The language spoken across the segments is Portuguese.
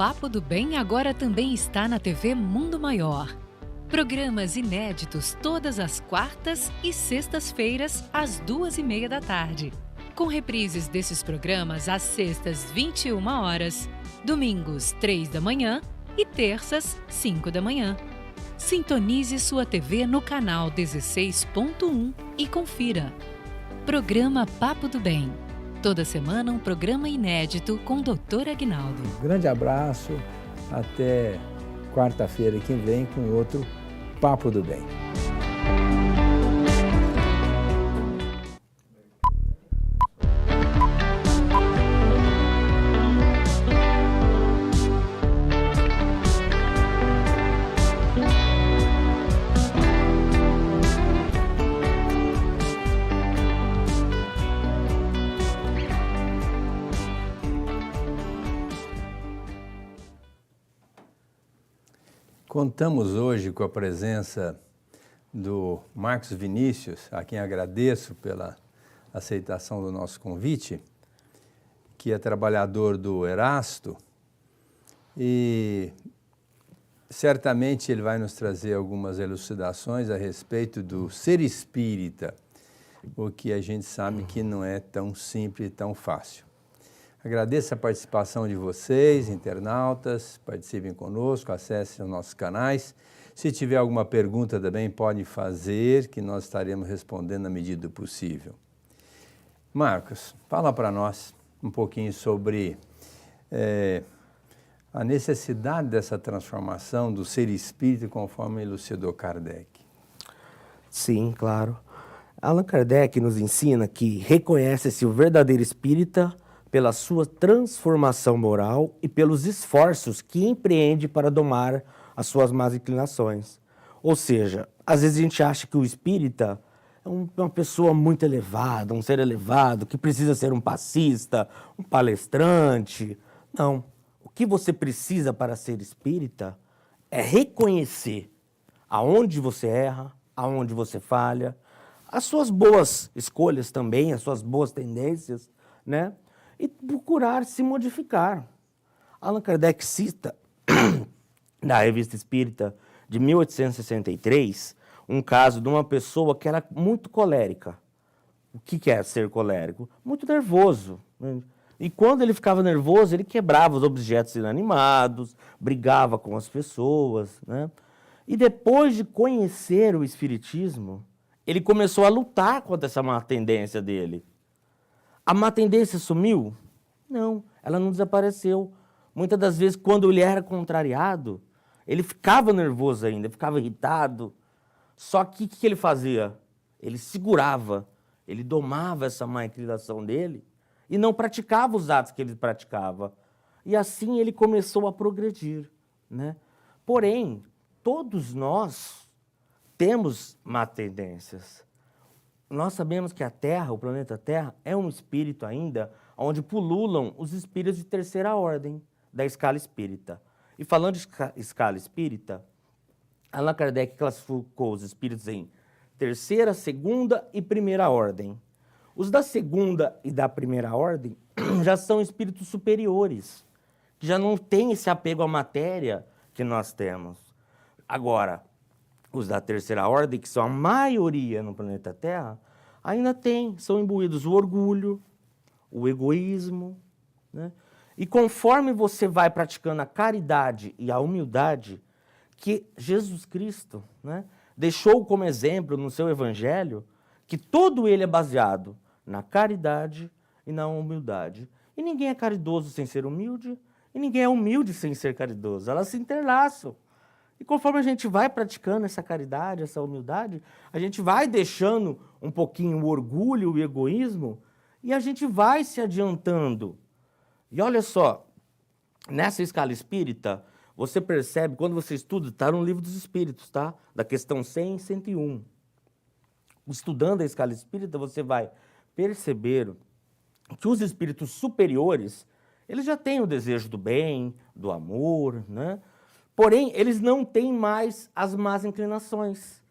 Papo do Bem agora também está na TV Mundo Maior. Programas inéditos todas as quartas e sextas-feiras, às 2h30 da tarde. Com reprises desses programas às sextas, 21 horas, domingos, 3 da manhã e terças, 5 da manhã. Sintonize sua TV no canal 16.1 e confira. Programa Papo do Bem. Toda semana um programa inédito com o Dr. Aguinaldo. Grande abraço, até quarta-feira que vem com outro Papo do Bem. Contamos hoje com a presença do Marcos Vinícius, a quem agradeço pela aceitação do nosso convite, que é trabalhador do Erasto, e certamente ele vai nos trazer algumas elucidações a respeito do ser espírita, o que a gente sabe que não é tão simples e tão fácil. Agradeço a participação de vocês, internautas, participem conosco, acessem os nossos canais. Se tiver alguma pergunta também, pode fazer, que nós estaremos respondendo na medida do possível. Marcos, fala para nós um pouquinho sobre a necessidade dessa transformação do ser espírita, conforme elucidou Kardec. Sim, claro. Allan Kardec nos ensina que reconhece-se o verdadeiro espírita pela sua transformação moral e pelos esforços que empreende para domar as suas más inclinações. Ou seja, às vezes a gente acha que o espírita é uma pessoa muito elevada, um ser elevado, que precisa ser um passista, um palestrante. Não. O que você precisa para ser espírita é reconhecer aonde você erra, aonde você falha, as suas boas escolhas também, as suas boas tendências, né? E procurar se modificar. Allan Kardec cita, na Revista Espírita de 1863, um caso de uma pessoa que era muito colérica. O que é ser colérico? Muito nervoso. E quando ele ficava nervoso, ele quebrava os objetos inanimados, brigava com as pessoas, né? E depois de conhecer o Espiritismo, ele começou a lutar contra essa má tendência dele. A má tendência sumiu? Não, ela não desapareceu. Muitas das vezes, quando ele era contrariado, ele ficava nervoso ainda, ficava irritado. Só que o que ele fazia? Ele segurava, ele domava essa má inclinação dele e não praticava os atos que ele praticava. E assim ele começou a progredir, né? Porém, todos nós temos má tendências. Nós sabemos que a Terra, o planeta Terra, é um espírito ainda onde pululam os espíritos de terceira ordem da escala espírita. E falando de escala espírita, Allan Kardec classificou os espíritos em terceira, segunda e primeira ordem. Os da segunda e da primeira ordem já são espíritos superiores, que já não têm esse apego à matéria que nós temos. Agora, os da terceira ordem, que são a maioria no planeta Terra, ainda são imbuídos o orgulho, o egoísmo, né? E conforme você vai praticando a caridade e a humildade, que Jesus Cristo, né, deixou como exemplo no seu evangelho, que todo ele é baseado na caridade e na humildade. E ninguém é caridoso sem ser humilde, e ninguém é humilde sem ser caridoso. Elas se interlaçam. E conforme a gente vai praticando essa caridade, essa humildade, a gente vai deixando um pouquinho o orgulho, o egoísmo, e a gente vai se adiantando. E olha só, nessa escala espírita, você percebe, quando você estuda, está no Livro dos Espíritos, tá? Da questão 100 e 101. Estudando a escala espírita, você vai perceber que os espíritos superiores, eles já têm o desejo do bem, do amor, né? Porém, eles não têm mais as más inclinações,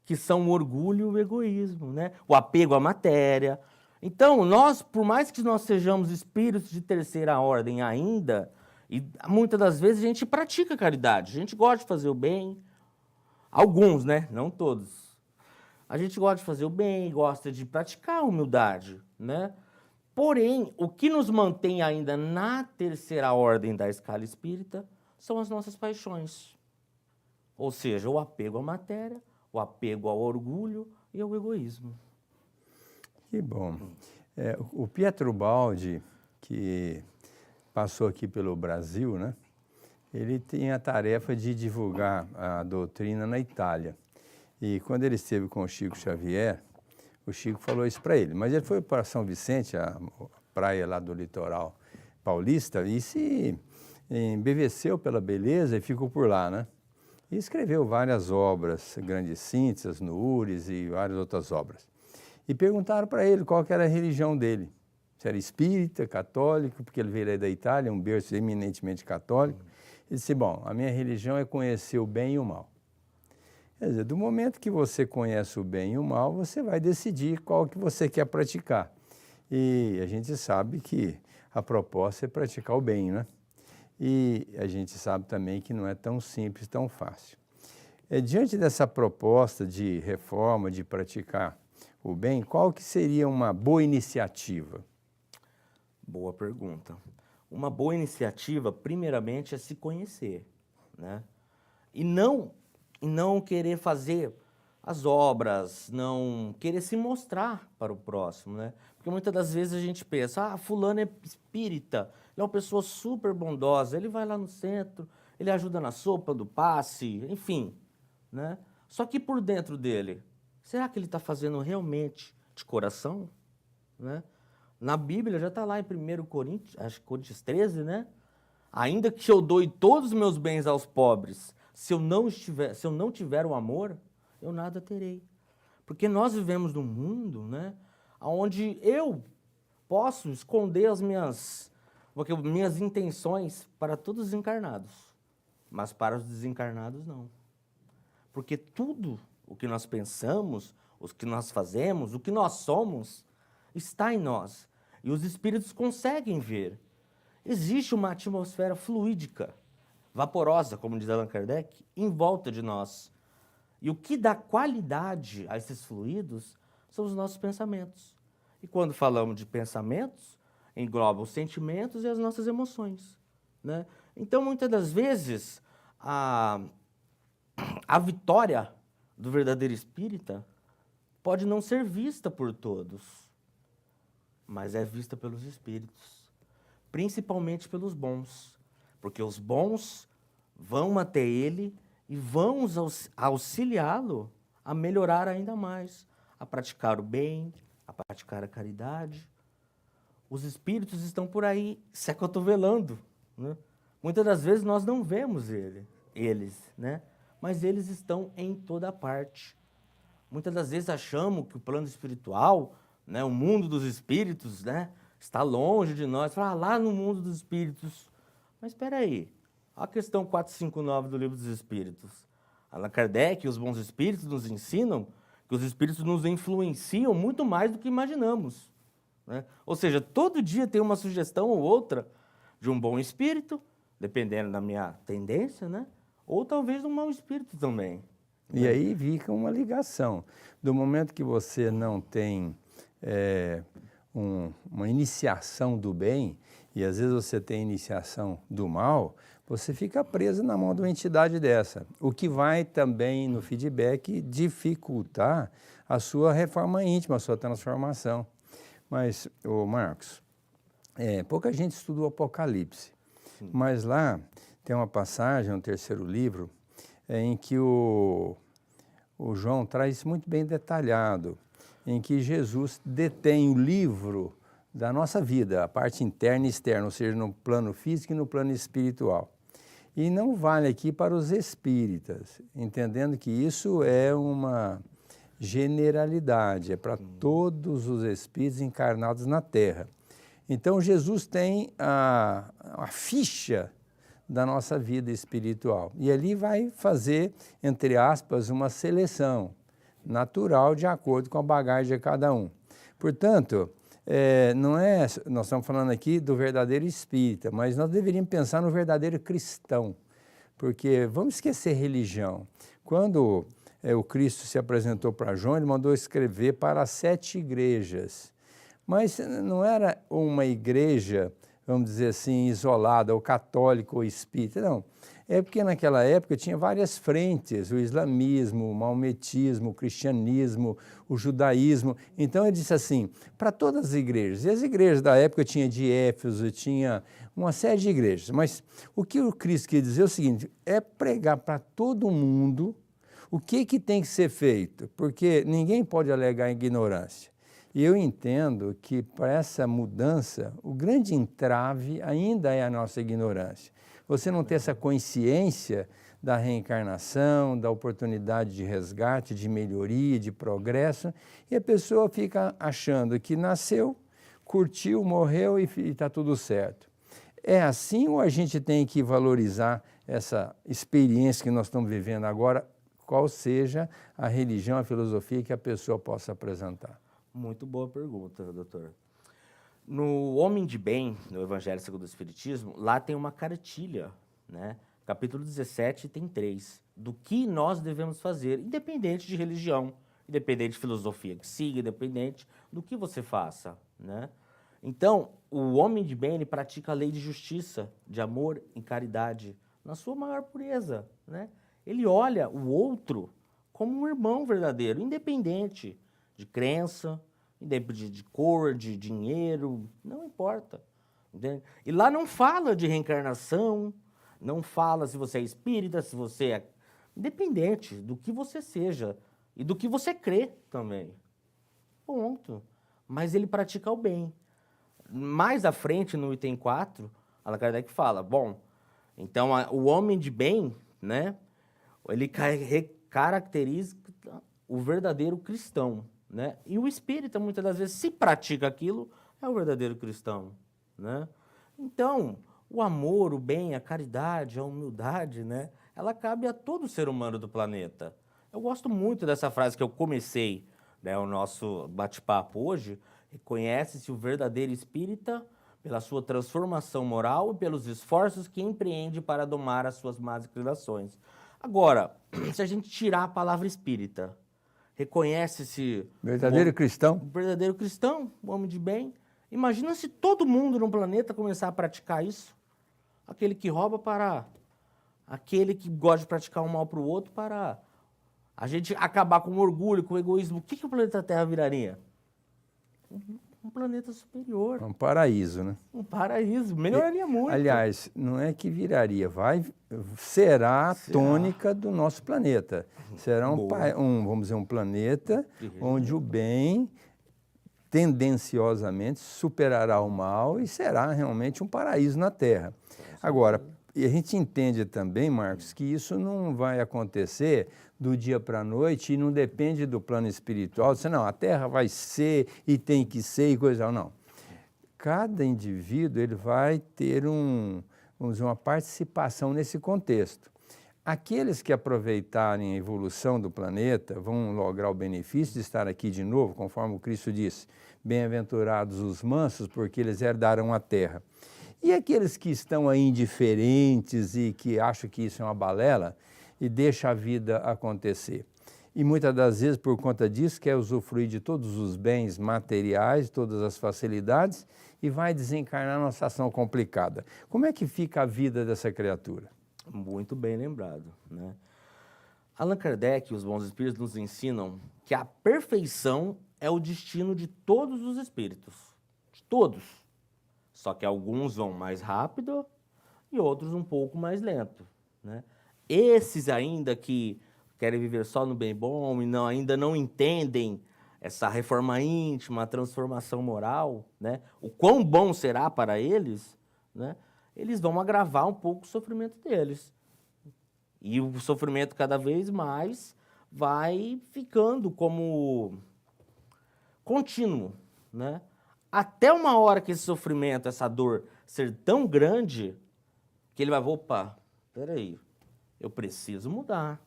que são o orgulho e o egoísmo, né? O apego à matéria. Então, nós, por mais que nós sejamos espíritos de terceira ordem ainda, E muitas das vezes a gente pratica caridade, a gente gosta de fazer o bem, alguns, né? Não todos. A gente gosta de fazer o bem, gosta de praticar a humildade, né? Porém, o que nos mantém ainda na terceira ordem da escala espírita são as nossas paixões. Ou seja, o apego à matéria, o apego ao orgulho e ao egoísmo. Que bom. O Pietro Baldi, que passou aqui pelo Brasil, né? Ele tem a tarefa de divulgar a doutrina na Itália. E quando ele esteve com o Chico Xavier, o Chico falou isso para ele. Mas ele foi para São Vicente, a praia lá do litoral paulista, e se embeveceu pela beleza e ficou por lá, né? E escreveu várias obras, Grandes Sínteses, Nuures e várias outras obras. E perguntaram para ele qual que era a religião dele. Se era espírita, católico, porque ele veio da Itália, um berço eminentemente católico. Ele disse, bom, a minha religião é conhecer o bem e o mal. Quer dizer, do momento que você conhece o bem e o mal, você vai decidir qual que você quer praticar. E a gente sabe que a proposta é praticar o bem, né? E a gente sabe também que não é tão simples, tão fácil. Diante dessa proposta de reforma, de praticar o bem, qual que seria uma boa iniciativa? Boa pergunta. Uma boa iniciativa, primeiramente, é se conhecer, né? E não querer fazer as obras, não querer se mostrar para o próximo, né? Porque muitas das vezes a gente pensa, fulano é espírita, ele é uma pessoa super bondosa, ele vai lá no centro, ele ajuda na sopa do passe, enfim, né? Só que por dentro dele, será que ele está fazendo realmente de coração, né? Na Bíblia já está lá em 1 Coríntios, acho que Coríntios 13, né? Ainda que eu doe todos os meus bens aos pobres, se eu não tiver o amor, eu nada terei. Porque nós vivemos num mundo, né, onde eu posso esconder as minhas intenções para todos os encarnados, mas para os desencarnados não. Porque tudo o que nós pensamos, o que nós fazemos, o que nós somos, está em nós. E os espíritos conseguem ver. Existe uma atmosfera fluídica, vaporosa, como diz Allan Kardec, em volta de nós. E o que dá qualidade a esses fluidos são os nossos pensamentos. E quando falamos de pensamentos, engloba os sentimentos e as nossas emoções, né? Então, muitas das vezes, a vitória do verdadeiro espírita pode não ser vista por todos, mas é vista pelos espíritos, principalmente pelos bons, porque os bons vão até ele e vão auxiliá-lo a melhorar ainda mais, a praticar o bem, a praticar a caridade. Os espíritos estão por aí se acotovelando, né? Muitas das vezes nós não vemos eles, né? Mas eles estão em toda parte. Muitas das vezes achamos que o plano espiritual, né, o mundo dos espíritos, né, está longe de nós. Fala, lá no mundo dos espíritos. Mas espera aí, a questão 459 do Livro dos Espíritos. Allan Kardec e os bons espíritos nos ensinam que os espíritos nos influenciam muito mais do que imaginamos, né? Ou seja, todo dia tem uma sugestão ou outra de um bom espírito, dependendo da minha tendência, né? Ou talvez de um mau espírito também. E aí fica uma ligação. Do momento que você não tem uma iniciação do bem, e às vezes você tem iniciação do mal, você fica preso na mão de uma entidade dessa. O que vai também, no feedback, dificultar a sua reforma íntima, a sua transformação. Mas, Marcos, pouca gente estuda o Apocalipse. Sim. Mas lá tem uma passagem, no terceiro livro, em que o João traz isso muito bem detalhado, em que Jesus detém o livro da nossa vida, a parte interna e externa, ou seja, no plano físico e no plano espiritual. E não vale aqui para os espíritas, entendendo que isso é uma generalidade, é para todos os espíritos encarnados na Terra. Então, Jesus tem a ficha da nossa vida espiritual. E ali vai fazer, entre aspas, uma seleção natural de acordo com a bagagem de cada um. Portanto, não é, nós estamos falando aqui do verdadeiro espírita, mas nós deveríamos pensar no verdadeiro cristão, porque vamos esquecer religião. Quando o Cristo se apresentou para João, ele mandou escrever para as 7 igrejas, mas não era uma igreja, vamos dizer assim, isolada, ou católica ou espírita, não. É porque naquela época tinha várias frentes, o islamismo, o maometismo, o cristianismo, o judaísmo. Então ele disse assim, para todas as igrejas, e as igrejas da época tinha de Éfeso, tinha uma série de igrejas, mas o que o Cristo quer dizer é o seguinte, é pregar para todo mundo o que tem que ser feito, porque ninguém pode alegar ignorância. E eu entendo que para essa mudança, o grande entrave ainda é a nossa ignorância. Você não ter essa consciência da reencarnação, da oportunidade de resgate, de melhoria, de progresso, e a pessoa fica achando que nasceu, curtiu, morreu e está tudo certo. É assim ou a gente tem que valorizar essa experiência que nós estamos vivendo agora, qual seja a religião, a filosofia que a pessoa possa apresentar? Muito boa pergunta, doutor. No Homem de Bem, no Evangelho segundo o Espiritismo, lá tem uma cartilha, né? Capítulo 17 tem 3, do que nós devemos fazer, independente de religião, independente de filosofia que siga, independente do que você faça, né? Então, o homem de bem, ele pratica a lei de justiça, de amor e caridade, na sua maior pureza, né? Ele olha o outro como um irmão verdadeiro, independente de crença, independente de cor, de dinheiro, não importa. Entende? E lá não fala de reencarnação, não fala se você é espírita, se você é... Independente do que você seja e do que você crê também. Ponto. Mas ele pratica o bem. Mais à frente, no item 4, Allan Kardec fala, bom, então o homem de bem, né, ele caracteriza o verdadeiro cristão, né? E o espírita, muitas das vezes, se pratica aquilo, é o verdadeiro cristão, né? Então, o amor, o bem, a caridade, a humildade, né? Ela cabe a todo ser humano do planeta. Eu gosto muito dessa frase que eu comecei, né, o nosso bate-papo hoje. Reconhece-se o verdadeiro espírita pela sua transformação moral e pelos esforços que empreende para domar as suas más inclinações. Agora, se a gente tirar a palavra espírita, reconhece-se... Verdadeiro cristão? Verdadeiro cristão, homem de bem. Imagina se todo mundo no planeta começar a praticar isso. Aquele que rouba parar. Aquele que gosta de praticar um mal para o outro parar. A gente acabar com o orgulho, com o egoísmo. O que o planeta Terra viraria? Um planeta superior. Um paraíso, né? Um paraíso. Melhoraria muito. Aliás, não é que viraria, será a tônica do nosso planeta. Será vamos dizer, um planeta onde o bem tendenciosamente superará o mal e será realmente um paraíso na Terra. Agora, e a gente entende também, Marcos, que isso não vai acontecer do dia para a noite e não depende do plano espiritual. Você não, a Terra vai ser e tem que ser e coisa não. Cada indivíduo ele vai ter vamos dizer, uma participação nesse contexto. Aqueles que aproveitarem a evolução do planeta vão lograr o benefício de estar aqui de novo, conforme o Cristo disse, bem-aventurados os mansos, porque eles herdarão a terra. E aqueles que estão aí indiferentes e que acham que isso é uma balela e deixam a vida acontecer. E muitas das vezes, por conta disso, quer usufruir de todos os bens materiais, todas as facilidades e vai desencarnar numa situação complicada. Como é que fica a vida dessa criatura? Muito bem lembrado, né? Allan Kardec e os bons espíritos nos ensinam que a perfeição é o destino de todos os espíritos. De todos. Só que alguns vão mais rápido e outros um pouco mais lento, né? Esses ainda que querem viver só no bem bom e ainda não entendem essa reforma íntima, a transformação moral, né? O quão bom será para eles, né? Eles vão agravar um pouco o sofrimento deles. E o sofrimento cada vez mais vai ficando como contínuo, né? Até uma hora que esse sofrimento, essa dor ser tão grande, que ele vai, opa, peraí, eu preciso mudar.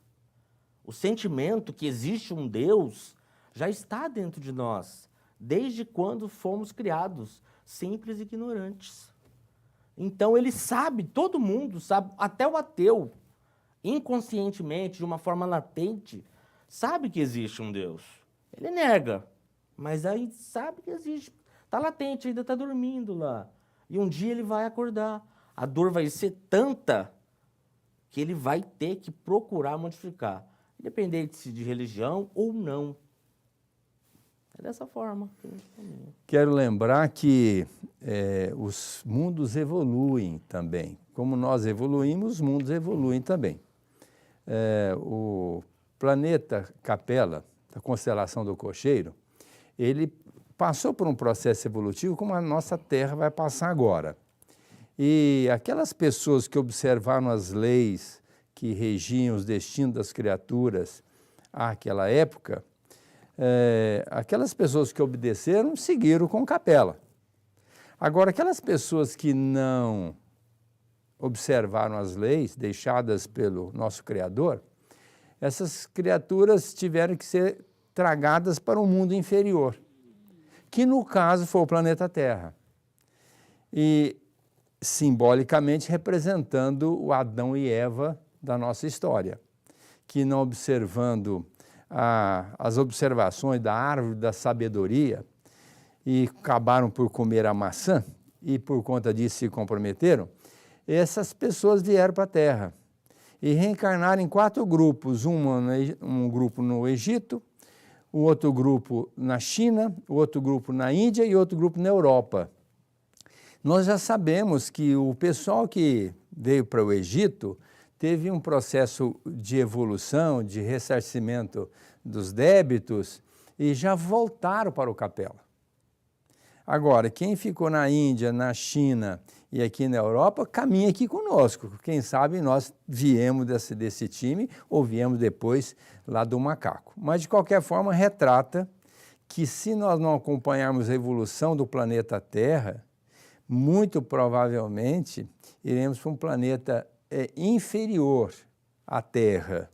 O sentimento que existe um Deus já está dentro de nós. desde quando fomos criados, simples e ignorantes. Então ele sabe, todo mundo sabe, até o ateu, inconscientemente, de uma forma latente, sabe que existe um Deus. Ele nega, mas aí sabe que existe. Está latente, ainda está dormindo lá. E um dia ele vai acordar. A dor vai ser tanta que ele vai ter que procurar modificar, independente de religião ou não. É dessa forma que a gente caminha. Quero lembrar que os mundos evoluem também. Como nós evoluímos, os mundos evoluem também. O planeta Capela, da constelação do Cocheiro, ele passou por um processo evolutivo como a nossa Terra vai passar agora. E aquelas pessoas que observaram as leis que regiam os destinos das criaturas àquela época, aquelas pessoas que obedeceram seguiram com Capela. Agora, aquelas pessoas que não observaram as leis deixadas pelo nosso Criador, essas criaturas tiveram que ser tragadas para um mundo inferior, que no caso foi o planeta Terra. E simbolicamente representando o Adão e Eva da nossa história, que não observando as observações da árvore da sabedoria e acabaram por comer a maçã e por conta disso se comprometeram, essas pessoas vieram para a Terra e reencarnaram em 4 grupos, um grupo no Egito, o outro grupo na China, o outro grupo na Índia e outro grupo na Europa. Nós já sabemos que o pessoal que veio para o Egito teve um processo de evolução, de ressarcimento dos débitos e já voltaram para o Capela. Agora, quem ficou na Índia, na China e aqui na Europa, caminha aqui conosco. Quem sabe nós viemos desse time ou viemos depois lá do macaco. Mas, de qualquer forma, retrata que se nós não acompanharmos a evolução do planeta Terra, muito provavelmente iremos para um planeta inferior à Terra.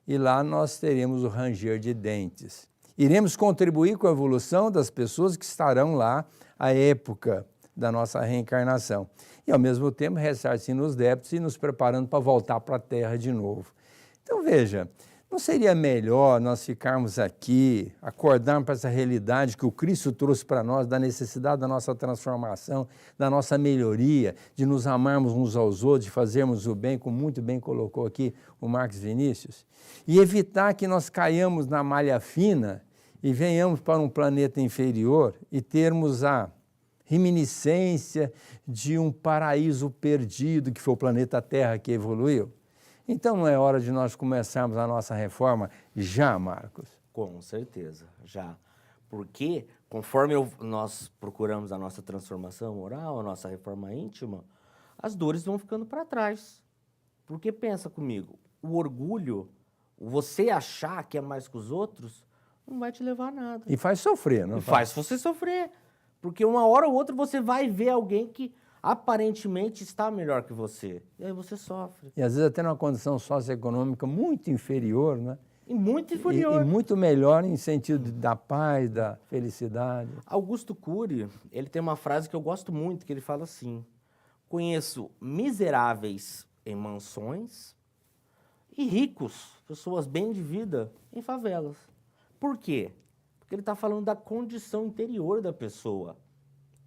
E lá nós teremos o ranger de dentes. Iremos contribuir com a evolução das pessoas que estarão lá à época da nossa reencarnação. E, ao mesmo tempo, ressarcindo os débitos e nos preparando para voltar para a Terra de novo. Então, veja, não seria melhor nós ficarmos aqui, acordarmos para essa realidade que o Cristo trouxe para nós, da necessidade da nossa transformação, da nossa melhoria, de nos amarmos uns aos outros, de fazermos o bem, como muito bem colocou aqui o Marcos Vinícius, e evitar que nós caiamos na malha fina e venhamos para um planeta inferior e termos a reminiscência de um paraíso perdido, que foi o planeta Terra que evoluiu. Então não é hora de nós começarmos a nossa reforma já, Marcos? Com certeza, já. Porque conforme nós procuramos a nossa transformação moral, a nossa reforma íntima, as dores vão ficando para trás. Porque pensa comigo, o orgulho, você achar que é mais que os outros, não vai te levar a nada. E faz sofrer, não faz você sofrer. Porque uma hora ou outra você vai ver alguém que aparentemente está melhor que você. E aí você sofre. E às vezes até numa condição socioeconômica muito inferior, né? E muito inferior. E muito melhor em sentido da paz, da felicidade. Augusto Cury, ele tem uma frase que eu gosto muito, que ele fala assim: conheço miseráveis em mansões e ricos, pessoas bem de vida, em favelas. Por quê? Porque ele está falando da condição interior da pessoa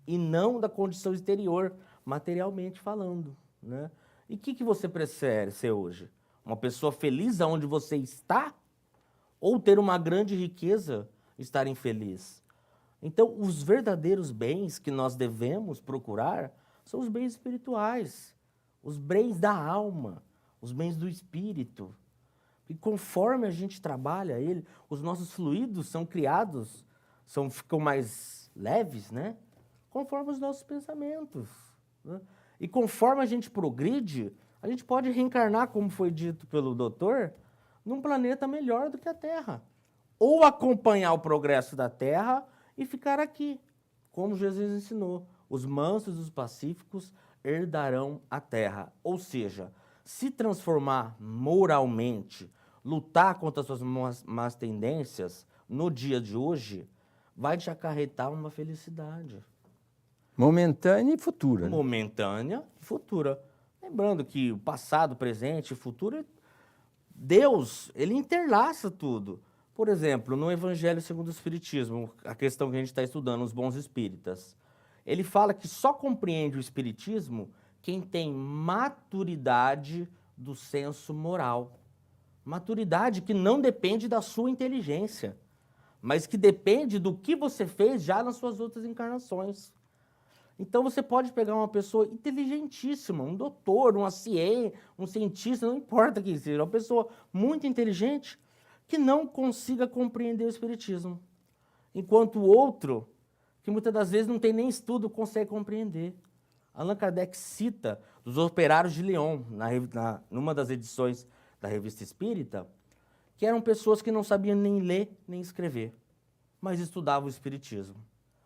e não da condição exterior, materialmente falando, né? E o que você prefere ser hoje? Uma pessoa feliz aonde você está? Ou ter uma grande riqueza e estar infeliz? Então, os verdadeiros bens que nós devemos procurar são os bens espirituais, os bens da alma, os bens do espírito. E conforme a gente trabalha ele, os nossos fluidos são criados, ficam mais leves, né? Conforme os nossos pensamentos, né? E conforme a gente progride, a gente pode reencarnar, como foi dito pelo doutor, num planeta melhor do que a Terra. Ou acompanhar o progresso da Terra e ficar aqui, como Jesus ensinou. Os mansos e os pacíficos herdarão a Terra. Ou seja, se transformar moralmente, lutar contra as suas más tendências no dia de hoje, vai te acarretar uma felicidade. Momentânea e futura. Né? Momentânea e futura. Lembrando que o passado, presente e futuro, Deus, ele interlaça tudo. Por exemplo, no Evangelho segundo o Espiritismo, a questão que a gente está estudando, os bons espíritas, ele fala que só compreende o Espiritismo quem tem maturidade do senso moral. Maturidade que não depende da sua inteligência, mas que depende do que você fez já nas suas outras encarnações. Então você pode pegar uma pessoa inteligentíssima, um doutor, um cientista, não importa quem seja, uma pessoa muito inteligente que não consiga compreender o Espiritismo. Enquanto o outro, que muitas das vezes não tem nem estudo, consegue compreender. Allan Kardec cita dos operários de Lyon, numa das edições da Revista Espírita, que eram pessoas que não sabiam nem ler nem escrever, mas estudavam o Espiritismo.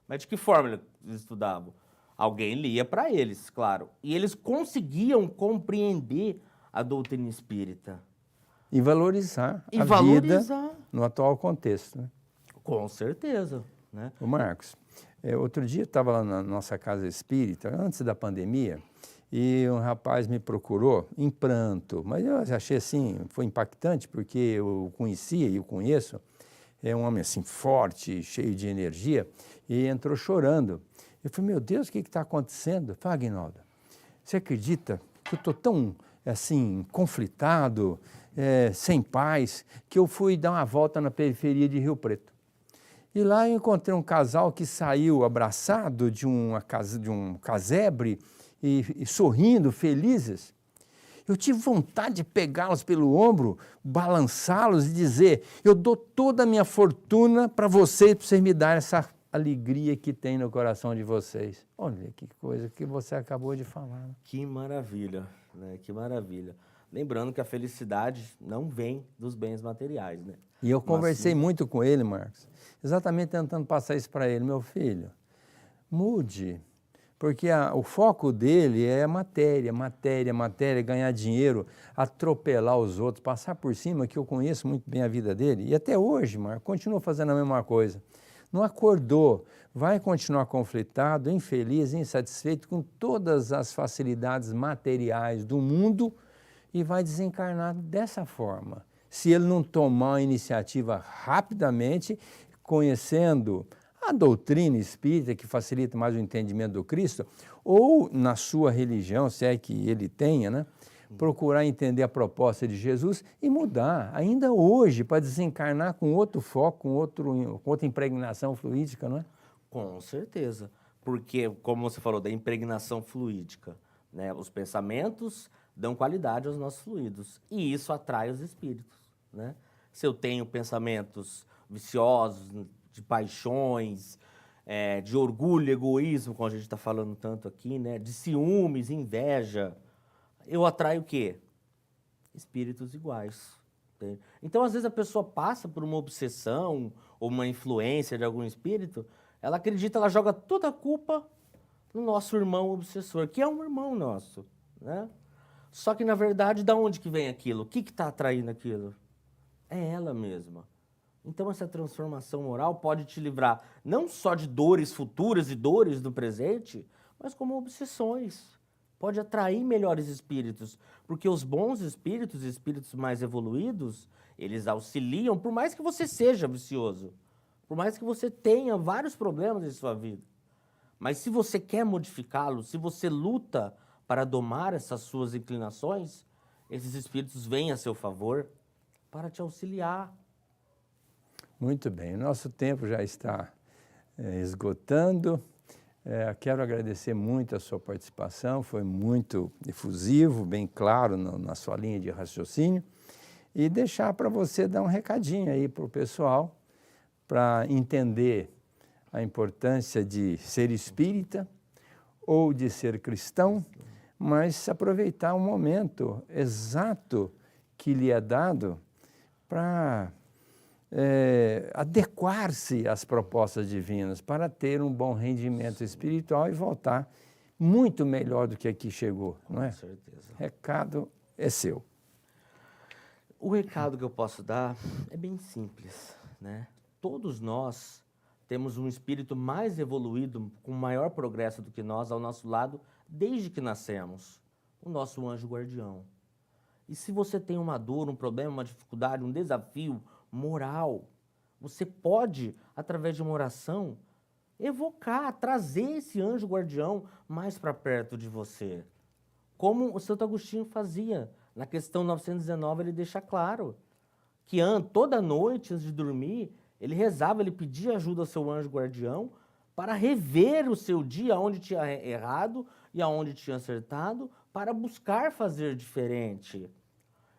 Mas de que forma eles estudavam? Alguém lia para eles, claro. E eles conseguiam compreender a doutrina espírita. E valorizar a vida no atual contexto. Né? Com certeza. Né? Ô Marcos, outro dia eu estava lá na nossa casa espírita, antes da pandemia, e um rapaz me procurou em pranto, mas eu achei assim, foi impactante, porque eu o conhecia e o conheço, é um homem assim forte, cheio de energia, e entrou chorando. Eu falei, meu Deus, o que está acontecendo? Eu falei, Aguinaldo, você acredita que eu estou tão, assim, conflitado, sem paz, que eu fui dar uma volta na periferia de Rio Preto. E lá eu encontrei um casal que saiu abraçado de um casebre e sorrindo, felizes. Eu tive vontade de pegá-los pelo ombro, balançá-los e dizer, eu dou toda a minha fortuna para vocês me darem essa alegria que tem no coração de vocês. Olha que coisa que você acabou de falar. Né? Que maravilha, né? Que maravilha. Lembrando que a felicidade não vem dos bens materiais, né? E eu conversei muito com ele, Marcos, exatamente tentando passar isso para ele. Meu filho, mude, porque o foco dele é matéria, ganhar dinheiro, atropelar os outros, passar por cima, que eu conheço muito bem a vida dele. E até hoje, Marcos, continua fazendo a mesma coisa. Não acordou, vai continuar conflitado, infeliz, insatisfeito com todas as facilidades materiais do mundo e vai desencarnar dessa forma. Se ele não tomar a iniciativa rapidamente, conhecendo a doutrina espírita, que facilita mais o entendimento do Cristo, ou na sua religião, se é que ele tenha, né? Procurar entender a proposta de Jesus e mudar, ainda hoje, para desencarnar com outro foco, com outra impregnação fluídica, não é? Com certeza, porque, como você falou, da impregnação fluídica, né? Os pensamentos dão qualidade aos nossos fluidos e isso atrai os espíritos, né? Se eu tenho pensamentos viciosos, de paixões, de orgulho, egoísmo, como a gente está falando tanto aqui, né? De ciúmes, inveja, eu atraio o quê? Espíritos iguais. Entende? Então, às vezes, a pessoa passa por uma obsessão ou uma influência de algum espírito, ela acredita, ela joga toda a culpa no nosso irmão obsessor, que é um irmão nosso, né? Só que, na verdade, da onde que vem aquilo? O que está atraindo aquilo? É ela mesma. Então, essa transformação moral pode te livrar não só de dores futuras e dores do presente, mas como obsessões. Pode atrair melhores espíritos, porque os bons espíritos, espíritos mais evoluídos, eles auxiliam, por mais que você seja vicioso, por mais que você tenha vários problemas em sua vida. Mas se você quer modificá-lo, se você luta para domar essas suas inclinações, esses espíritos vêm a seu favor para te auxiliar. Muito bem, o nosso tempo já está esgotando. Quero agradecer muito a sua participação, foi muito efusivo, bem claro na sua linha de raciocínio, e deixar para você dar um recadinho aí para o pessoal, para entender a importância de ser espírita ou de ser cristão, mas aproveitar o momento exato que lhe é dado para adequar-se às propostas divinas para ter um bom rendimento espiritual e voltar muito melhor do que aqui chegou, não é? Com certeza. Recado é seu. O recado que eu posso dar é bem simples, né? Todos nós temos um espírito mais evoluído, com maior progresso do que nós ao nosso lado, desde que nascemos, o nosso anjo guardião. E se você tem uma dor, um problema, uma dificuldade, um desafio moral, você pode, através de uma oração, evocar, trazer esse anjo guardião mais para perto de você. Como o Santo Agostinho fazia. Na questão 919 ele deixa claro que toda noite, antes de dormir, ele rezava, ele pedia ajuda ao seu anjo guardião para rever o seu dia, onde tinha errado e aonde tinha acertado, para buscar fazer diferente.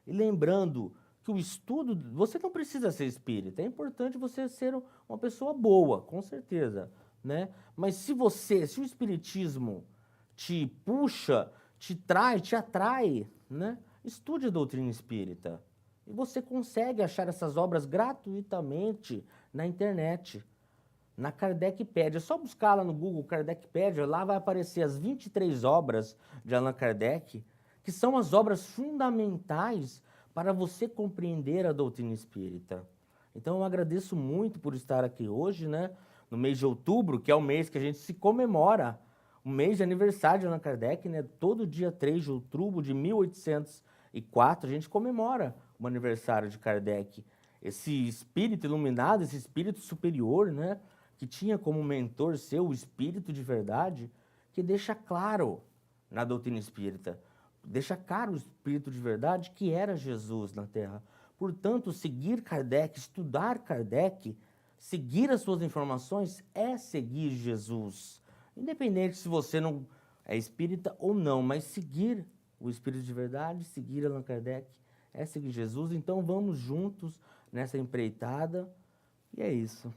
E lembrando que o estudo, você não precisa ser espírita, é importante você ser uma pessoa boa, com certeza, né? Mas se o espiritismo te puxa, te atrai, né? Estude a doutrina espírita. E você consegue achar essas obras gratuitamente na internet, na Kardecpédia. É só buscar lá no Google Kardecpédia, lá vai aparecer as 23 obras de Allan Kardec, que são as obras fundamentais para você compreender a doutrina espírita. Então eu agradeço muito por estar aqui hoje, né, no mês de outubro, que é o mês que a gente se comemora, o mês de aniversário de Allan Kardec, né, todo dia 3 de outubro de 1804, a gente comemora o aniversário de Kardec. Esse espírito iluminado, esse espírito superior, né, que tinha como mentor seu o espírito de verdade, que deixa claro na doutrina espírita, deixa claro o espírito de verdade que era Jesus na Terra. Portanto, seguir Kardec, estudar Kardec, seguir as suas informações é seguir Jesus. Independente se você não é espírita ou não, mas seguir o espírito de verdade, seguir Allan Kardec, é seguir Jesus. Então vamos juntos nessa empreitada e é isso.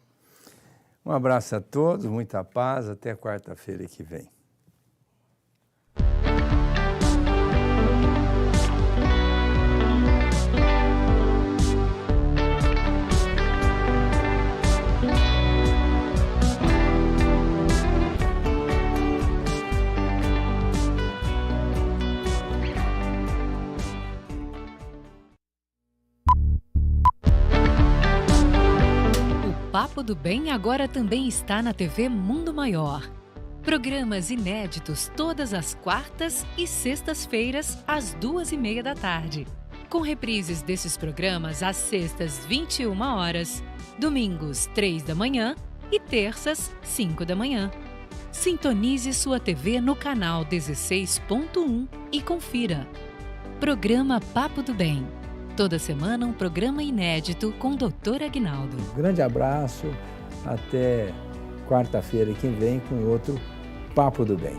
Um abraço a todos, muita paz, até quarta-feira que vem. Papo do Bem agora também está na TV Mundo Maior. Programas inéditos todas as quartas e sextas-feiras, às 2h30 da tarde. Com reprises desses programas às sextas, 21 horas, domingos, 3 da manhã e terças, 5 da manhã. Sintonize sua TV no canal 16.1 e confira. Programa Papo do Bem. Toda semana um programa inédito com o Dr. Aguinaldo. Grande abraço, até quarta-feira que vem com outro Papo do Bem.